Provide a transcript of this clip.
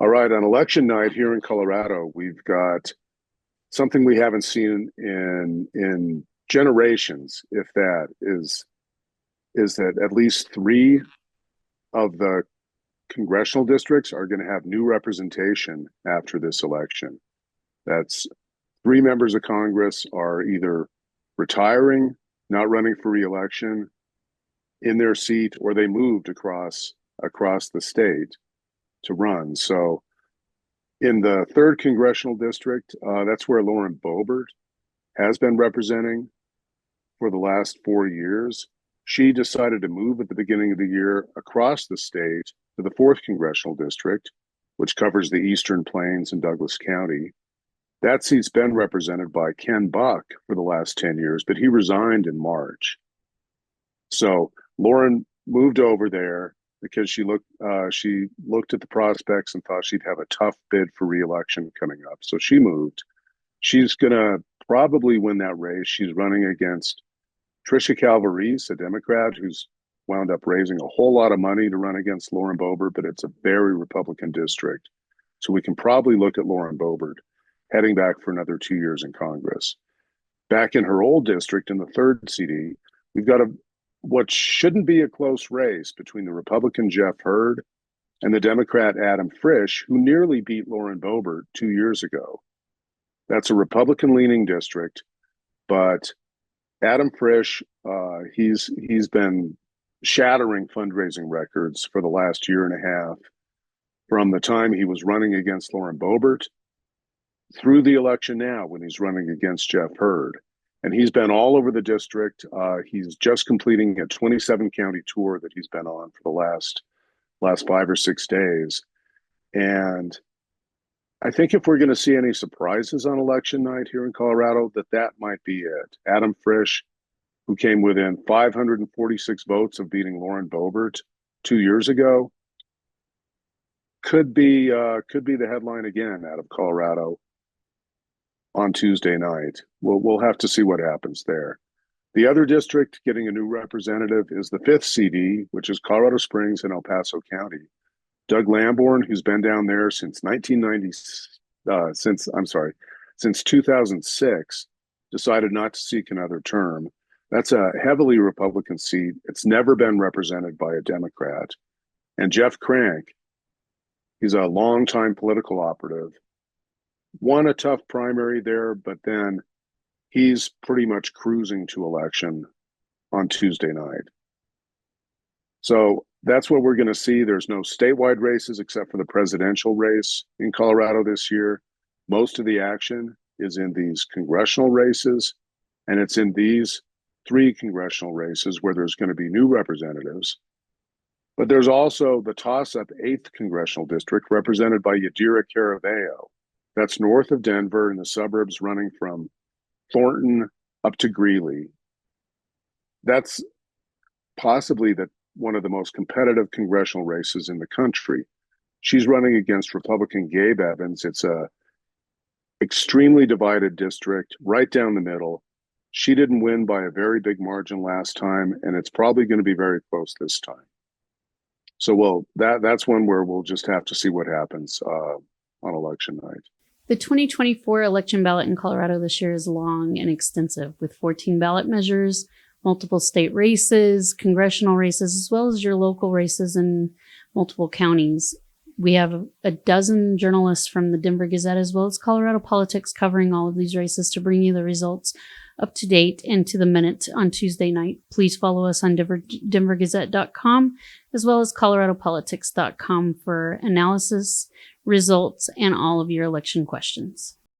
All right, on election night here in Colorado, we've got something we haven't seen in generations, if that is that at least three of the congressional districts are going to have new representation after this election. That's three members of Congress are either retiring, not running for re-election in their seat, or they moved across the state to run. So in the third congressional district, that's where Lauren Boebert has been representing for the last 4 years. She decided to move at the beginning of the year across the state to the fourth congressional district, which covers the Eastern Plains and Douglas County. That seat's been represented by Ken Buck for the last 10 years, but he resigned in March. So Lauren moved over there because she looked at the prospects and thought she'd have a tough bid for re-election coming up. So she moved. She's going to probably win that race. She's running against Tricia Calvarese, a Democrat who's wound up raising a whole lot of money to run against Lauren Boebert, but it's a very Republican district. So we can probably look at Lauren Boebert heading back for another 2 years in Congress. Back in her old district in the third CD, we've got what shouldn't be a close race between the Republican Jeff Hurd and the Democrat Adam Frisch, who nearly beat Lauren Boebert 2 years ago. That's a Republican-leaning district, but Adam Frisch, he's been shattering fundraising records for the last year and a half, from the time he was running against Lauren Boebert through the election now when he's running against Jeff Hurd. And he's been all over the district. He's just completing a 27-county tour that he's been on for the last 5 or 6 days. And I think if we're going to see any surprises on election night here in Colorado, that might be it. Adam Frisch, who came within 546 votes of beating Lauren Boebert 2 years ago, could be the headline again out of Colorado on Tuesday night. We'll have to see what happens there. The other district getting a new representative is the fifth CD, which is Colorado Springs and El Paso County. Doug Lamborn, who's been down there since 2006, decided not to seek another term. That's a heavily Republican seat. It's never been represented by a Democrat. And Jeff Crank, he's a longtime political operative, won a tough primary there, but then he's pretty much cruising to election on Tuesday night. So that's what we're going to see. There's no statewide races except for the presidential race in Colorado this year. Most of the action is in these congressional races, and it's in these three congressional races where there's going to be new representatives. But there's also the toss-up 8th congressional district represented by Yadira Caraveo. That's north of Denver in the suburbs, running from Thornton up to Greeley. That's possibly one of the most competitive congressional races in the country. She's running against Republican Gabe Evans. It's a extremely divided district, right down the middle. She didn't win by a very big margin last time, and it's probably going to be very close this time. So, that's one where we'll just have to see what happens on election night. The 2024 election ballot in Colorado this year is long and extensive, with 14 ballot measures, multiple state races, congressional races, as well as your local races in multiple counties. We have a dozen journalists from the Denver Gazette as well as Colorado Politics covering all of these races to bring you the results up to date and to the minute on Tuesday night. Please follow us on denvergazette.com as well as coloradopolitics.com for analysis, results, and all of your election questions.